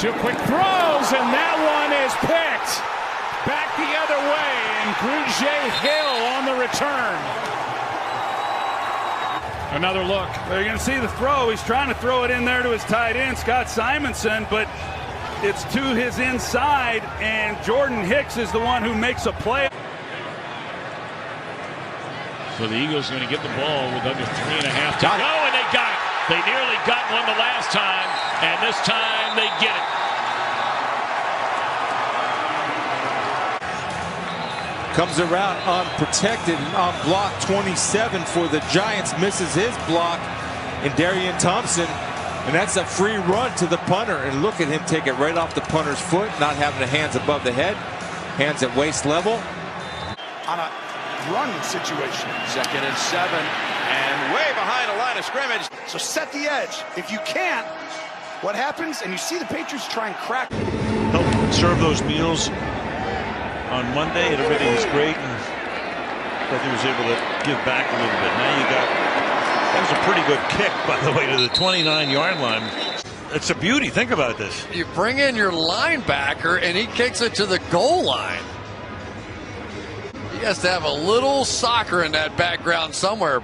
Two quick throws, and that one is picked. Back the other way, and Grugier-Hill on the return. Another look. You're going to see the throw. He's trying to throw it in there to his tight end, Scott Simonson, but it's to his inside, and Jordan Hicks is the one who makes a play. So the Eagles are going to get the ball with under 3.5 to go, and they got it. They nearly got one the last time, and this time they get it. Comes around unprotected on block 27 for the Giants. Misses his block, and Darian Thompson. And that's a free run to the punter. And look at him take it right off the punter's foot, not having the hands above the head. Hands at waist level. On a run situation. 2nd and 7. And way behind the line of scrimmage. So set the edge. If you can't, what happens? And you see the Patriots try and crack. Help serve those meals on Monday, and everything was great. And I think he was able to give back a little bit. Now you got... That was a pretty good kick, by the way, to the 29-yard line. It's a beauty. Think about this. You bring in your linebacker, and he kicks it to the goal line. He has to have a little soccer in that background somewhere.